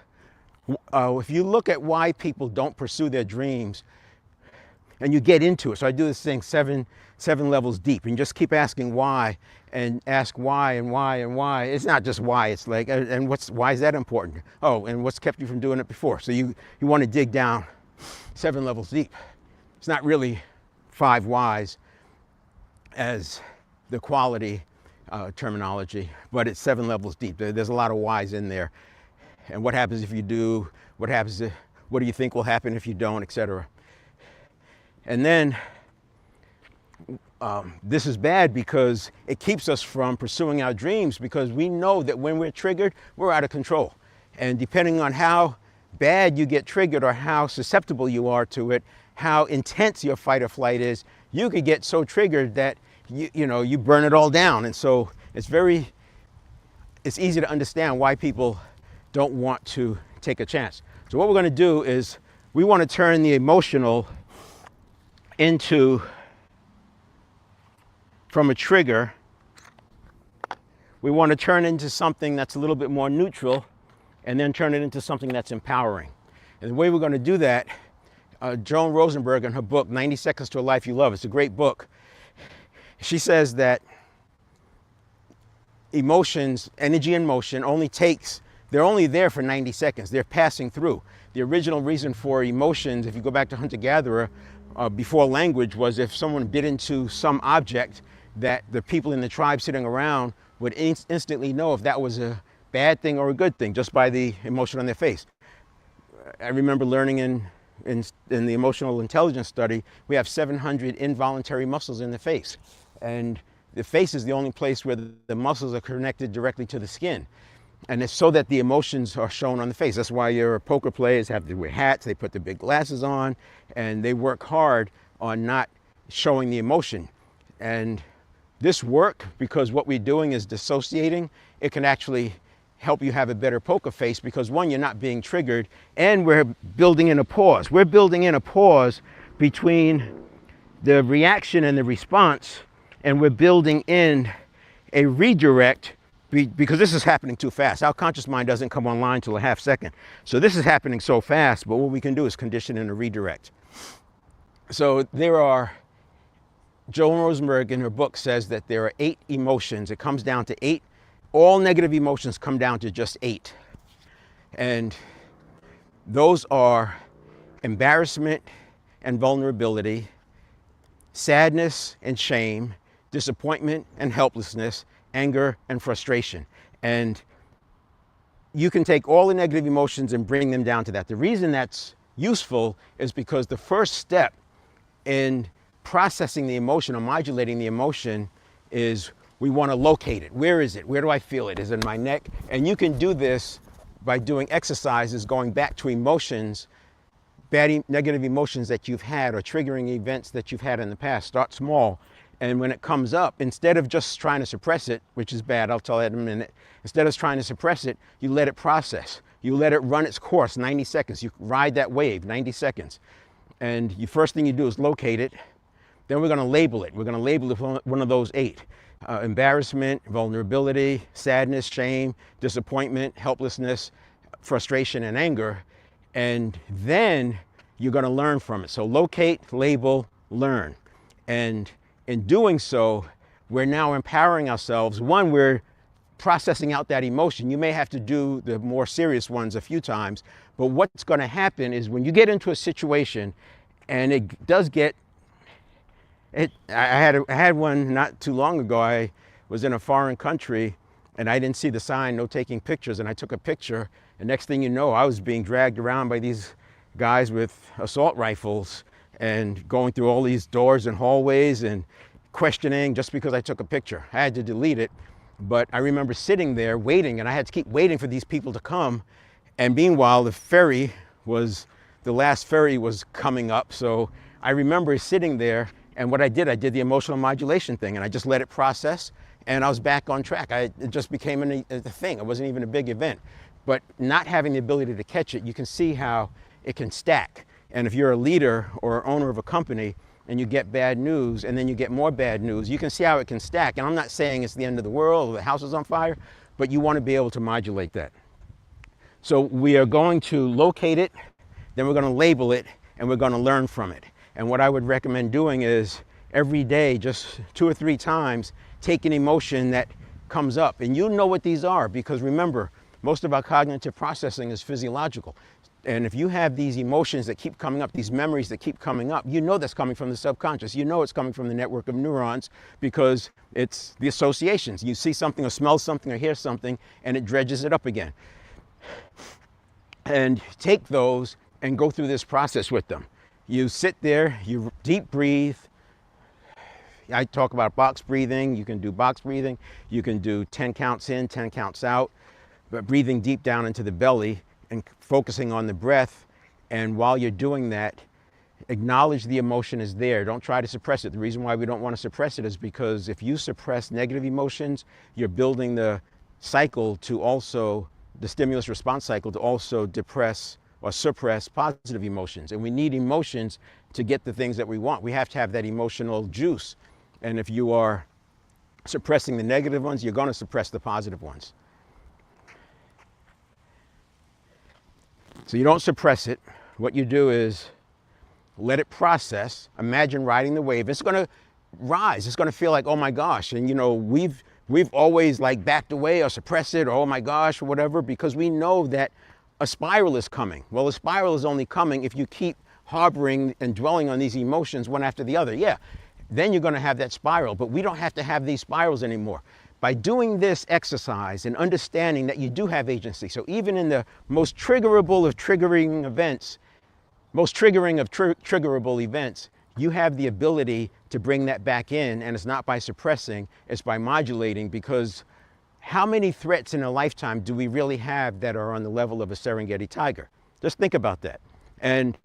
if you look at why people don't pursue their dreams and you get into it. So I do this thing seven levels deep, and you just keep asking why, and ask why and why and why. It's not just why, it's like, and why is that important? Oh, and what's kept you from doing it before? So you want to dig down 7 levels deep. It's not really 5 whys as the quality terminology, but it's 7 levels deep. There's a lot of whys in there. And what happens if you do? What happens if, what do you think will happen if you don't, etc. And then this is bad because it keeps us from pursuing our dreams, because we know that when we're triggered, we're out of control. And depending on how bad you get triggered or how susceptible you are to it, how intense your fight or flight is, you could get so triggered that you burn it all down. And so it's easy to understand why people don't want to take a chance. So what we're going to do is we want to turn the emotional from a trigger, we want to turn into something that's a little bit more neutral, and then turn it into something that's empowering. And the way we're going to do that, Joan Rosenberg, in her book 90 Seconds to a Life You Love, it's a great book, she says that emotions, energy and motion, they're only there for 90 seconds. They're passing through. The original reason for emotions, if you go back to hunter-gatherer, before language, was if someone bit into some object, that the people in the tribe sitting around would instantly know if that was a bad thing or a good thing just by the emotion on their face. I remember learning in the emotional intelligence study, we have 700 involuntary muscles in the face. And the face is the only place where the muscles are connected directly to the skin. And it's so that the emotions are shown on the face. That's why your poker players have to wear hats, they put the big glasses on, and they work hard on not showing the emotion. And this work, because what we're doing is dissociating, it can actually help you have a better poker face, because one, you're not being triggered, and we're building in a pause. We're building in a pause between the reaction and the response, and we're building in a redirect, because this is happening too fast. Our conscious mind doesn't come online till a half second. So this is happening so fast, but what we can do is condition in a redirect. So Joan Rosenberg in her book says that there are 8 emotions. It comes down to 8. All negative emotions come down to just 8. And those are embarrassment and vulnerability, sadness and shame, disappointment and helplessness, anger and frustration. And you can take all the negative emotions and bring them down to that. The reason that's useful is because the first step in processing the emotion or modulating the emotion is we want to locate it. Where is it? Where do I feel it? Is it in my neck? And you can do this by doing exercises going back to emotions, negative emotions that you've had or triggering events that you've had in the past. Start small. And when it comes up, instead of just trying to suppress it, which is bad, I'll tell that in a minute, instead of trying to suppress it, you let it process. You let it run its course, 90 seconds. You ride that wave, 90 seconds. And the first thing you do is locate it. Then we're going to label it. We're going to label it one of those 8. Embarrassment, vulnerability, sadness, shame, disappointment, helplessness, frustration, and anger. And then you're going to learn from it. So locate, label, learn. And in doing so, we're now empowering ourselves. One, we're processing out that emotion. You may have to do the more serious ones a few times, but what's going to happen is when you get into a situation and it does get, I had one not too long ago. I was in a foreign country and I didn't see the sign, no taking pictures, and I took a picture, and next thing you know, I was being dragged around by these guys with assault rifles and going through all these doors and hallways and questioning just because I took a picture. I had to delete it, but I remember sitting there waiting, and I had to keep waiting for these people to come. And meanwhile, the last ferry was coming up. So I remember sitting there, and what I did the emotional modulation thing, and I just let it process, and I was back on track. It just became a thing. It wasn't even a big event. But not having the ability to catch it, you can see how it can stack. And if you're a leader or owner of a company and you get bad news and then you get more bad news, you can see how it can stack. And I'm not saying it's the end of the world or the house is on fire, but you want to be able to modulate that. So we are going to locate it, then we're going to label it, and we're going to learn from it. And what I would recommend doing is every day, just 2 or 3 times, take an emotion that comes up. And you know what these are, because remember, most of our cognitive processing is physiological. And if you have these emotions that keep coming up, these memories that keep coming up, you know that's coming from the subconscious. You know it's coming from the network of neurons because it's the associations. You see something or smell something or hear something, and it dredges it up again. And take those and go through this process with them. You sit there, you deep breathe. I talk about box breathing. You can do box breathing. You can do 10 counts in, 10 counts out, but breathing deep down into the belly and focusing on the breath. And while you're doing that, acknowledge the emotion is there. Don't try to suppress it. The reason why we don't want to suppress it is because if you suppress negative emotions, you're building the cycle to also, the stimulus response cycle to also depress or suppress positive emotions. And we need emotions to get the things that we want. We have to have that emotional juice. And if you are suppressing the negative ones, you're going to suppress the positive ones. So you don't suppress it. What you do is let it process. Imagine riding the wave. It's going to rise. It's going to feel like, oh my gosh. And you know, we've always like backed away or suppressed it or oh my gosh or whatever, because we know that a spiral is coming. Well, a spiral is only coming if you keep harboring and dwelling on these emotions one after the other. Yeah, then you're going to have that spiral, but we don't have to have these spirals anymore. By doing this exercise and understanding that you do have agency, so even in the most triggerable of triggering events, most triggering of triggerable events, you have the ability to bring that back in, and it's not by suppressing, it's by modulating, because how many threats in a lifetime do we really have that are on the level of a Serengeti tiger? Just think about that. And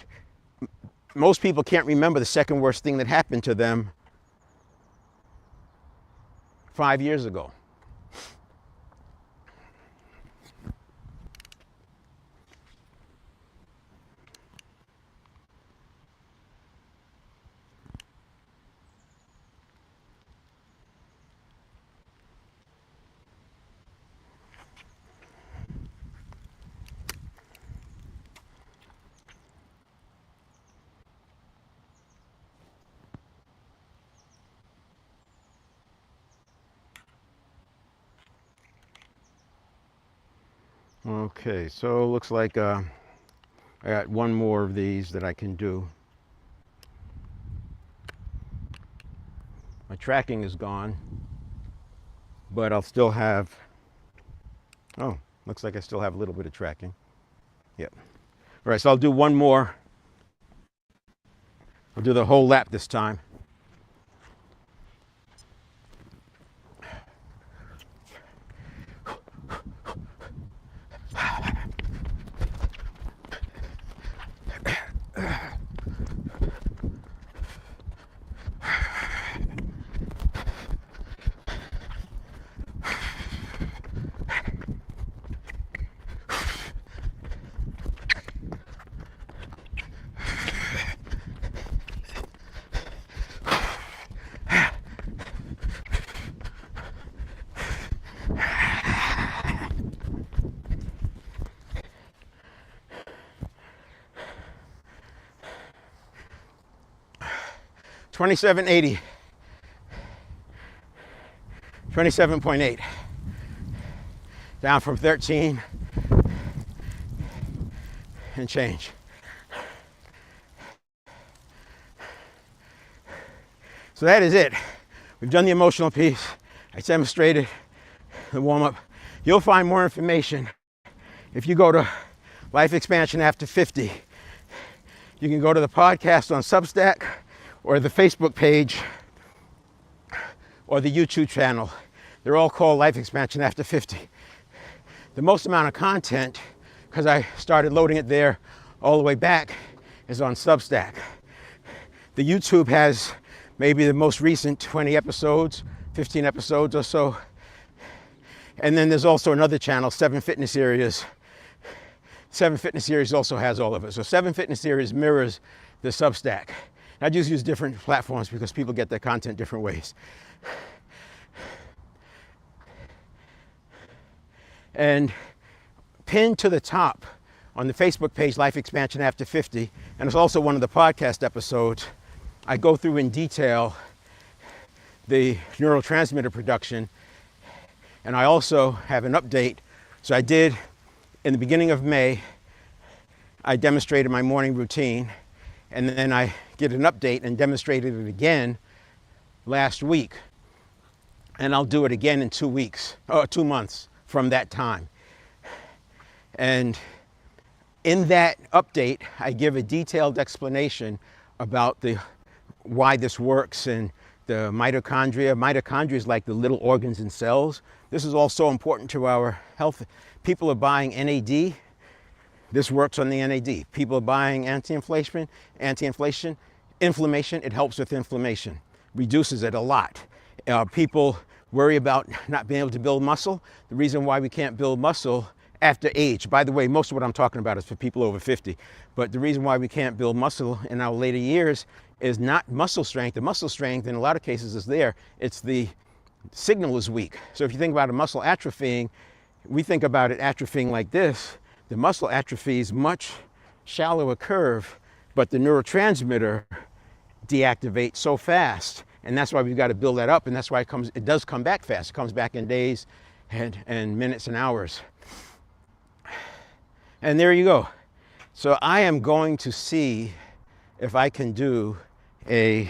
most people can't remember the second worst thing that happened to them 5 years ago. Okay, so it looks like I got one more of these that I can do. My tracking is gone, but I'll still have, oh, looks like I still have a little bit of tracking. Yep. All right, so I'll do one more. I'll do the whole lap this time. $27.80, 27.8, down from 13 and change. So that is it. We've done the emotional piece. I demonstrated the warm-up. You'll find more information if you go to Life Expansion After 50. You can go to the podcast on Substack, or the Facebook page, or the YouTube channel. They're all called Life Expansion After 50. The most amount of content, because I started loading it there all the way back, is on Substack. The YouTube has maybe the most recent 20 episodes, 15 episodes or so. And then there's also another channel, 7 Fitness Areas. 7 Fitness Series also has all of it. So 7 Fitness Series mirrors the Substack. I just use different platforms because people get their content different ways. And pinned to the top on the Facebook page, Life Expansion After 50, and it's also one of the podcast episodes, I go through in detail the neurotransmitter production, and I also have an update. So I did, in the beginning of May, I demonstrated my morning routine, and then I did an update and demonstrated it again last week. And I'll do it again in 2 weeks, or 2 months from that time. And in that update, I give a detailed explanation about why this works and the mitochondria. Mitochondria is like the little organs and cells. This is also important to our health. People are buying NAD. This works on the NAD. People are buying anti-inflation, inflammation. It helps with inflammation, reduces it a lot. People worry about not being able to build muscle. The reason why we can't build muscle after age, by the way, most of what I'm talking about is for people over 50, but the reason why we can't build muscle in our later years is not muscle strength. The muscle strength in a lot of cases is there. It's the signal is weak. So if you think about a muscle atrophying, we think about it atrophying like this. The muscle atrophy is much shallower curve, but the neurotransmitter deactivates so fast. And that's why we've got to build that up. And that's why it does come back fast. It comes back in days and minutes and hours. And there you go. So I am going to see if I can do this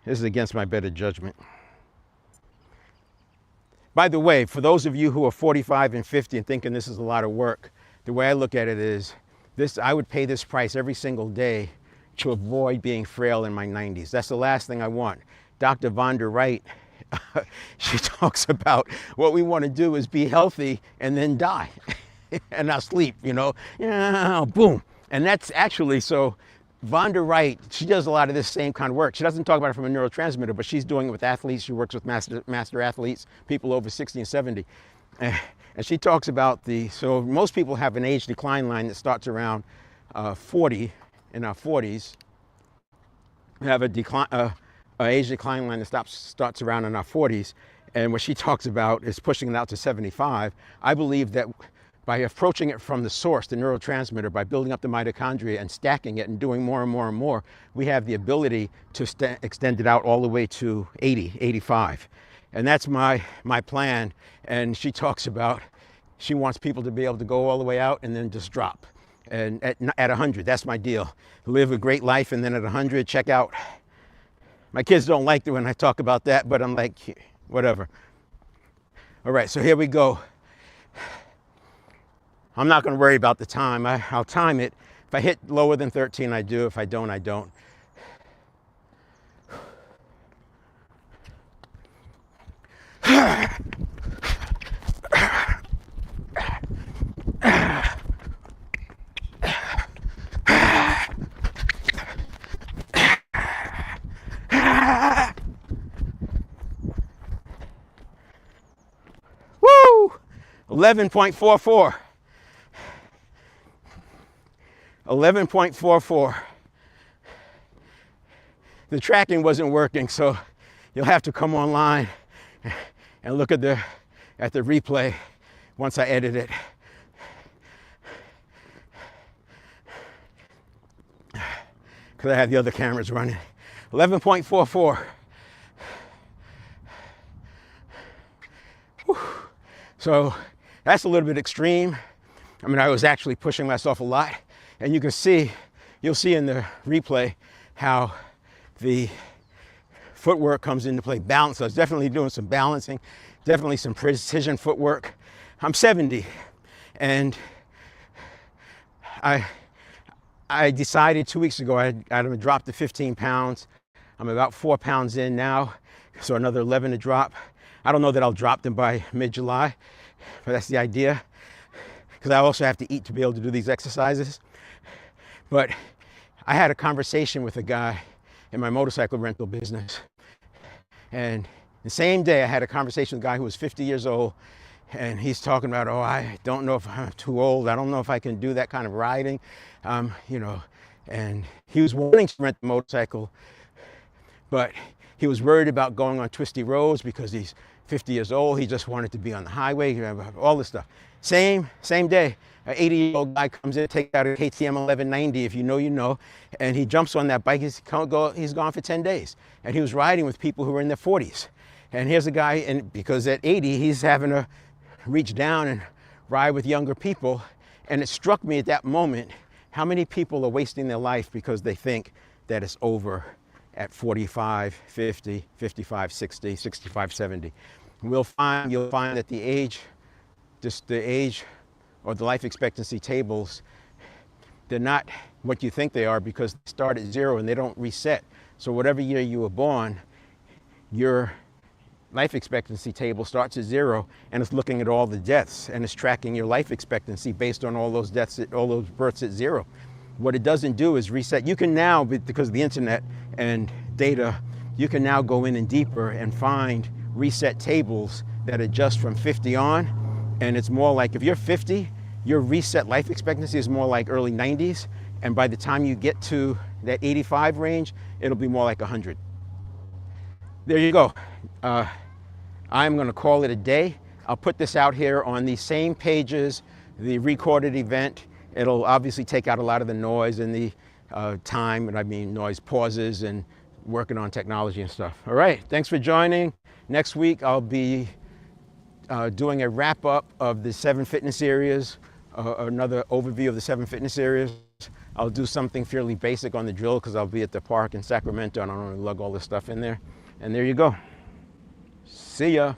is against my better judgment. By the way, for those of you who are 45 and 50 and thinking this is a lot of work, the way I look at it is I would pay this price every single day to avoid being frail in my 90s. That's the last thing I want. Dr. Von der Wright, she talks about what we want to do is be healthy and then die. And not sleep, boom. And that's actually, so Von der Wright, she does a lot of this same kind of work. She doesn't talk about it from a neurotransmitter, but she's doing it with athletes. She works with master athletes, people over 60 and 70. And she talks about so most people have an age decline line that starts around 40, in our 40s. We have a age decline line that starts around in our 40s. And what she talks about is pushing it out to 75. I believe that by approaching it from the source, the neurotransmitter, by building up the mitochondria and stacking it and doing more and more and more, we have the ability to extend it out all the way to 80, 85. And that's my plan. And she talks about, she wants people to be able to go all the way out and then just drop. And at 100, that's my deal. Live a great life, and then at 100, check out. My kids don't like it when I talk about that, but I'm like, whatever. All right, so here we go. I'm not going to worry about the time. I'll time it. If I hit lower than 13, I do. If I don't, I don't. Woo! 11.44. 11.44. The tracking wasn't working, so you'll have to come online and look at the replay once I edit it. Because I have the other cameras running. 11.44. So that's a little bit extreme. I mean, I was actually pushing myself a lot. And you can see, you'll see in the replay how the footwork comes into play. Balance, so I was definitely doing some balancing, definitely some precision footwork. I'm 70, and I decided 2 weeks ago I'd drop to 15 pounds. I'm about 4 pounds in now, so another 11 to drop. I don't know that I'll drop them by mid-July, but that's the idea, because I also have to eat to be able to do these exercises. But I had a conversation with a guy in my motorcycle rental business. And the same day I had a conversation with a guy who was 50 years old. And he's talking about, oh, I don't know if I'm too old. I don't know if I can do that kind of riding, you know. And he was wanting to rent the motorcycle, but he was worried about going on twisty roads because he's 50 years old. He just wanted to be on the highway, all this stuff. Same day, an 80-year-old guy comes in, takes out a KTM 1190, if you know, you know, and he jumps on that bike. He's gone for 10 days. And he was riding with people who were in their 40s. And here's a guy, and because at 80, he's having to reach down and ride with younger people. And it struck me at that moment, how many people are wasting their life because they think that it's over at 45, 50, 55, 60, 65, 70. You'll find that the age or the life expectancy tables, they're not what you think they are because they start at 0 and they don't reset. So whatever year you were born, your life expectancy table starts at 0 and it's looking at all the deaths and it's tracking your life expectancy based on all those deaths, all those births at 0. What it doesn't do is reset. You can now, because of the internet and data, you can now go in and deeper and find reset tables that adjust from 50 on. And it's more like, if you're 50, your reset life expectancy is more like early 90s. And by the time you get to that 85 range, it'll be more like 100. There you go. I'm going to call it a day. I'll put this out here on these same pages, the recorded event. It'll obviously take out a lot of the noise and the time, and I mean noise pauses and working on technology and stuff. All right, thanks for joining. Next week, I'll be doing a wrap up of the 7 fitness areas, another overview of the 7 fitness areas. I'll do something fairly basic on the drill because I'll be at the park in Sacramento and I don't want to lug all this stuff in there. And there you go. See ya.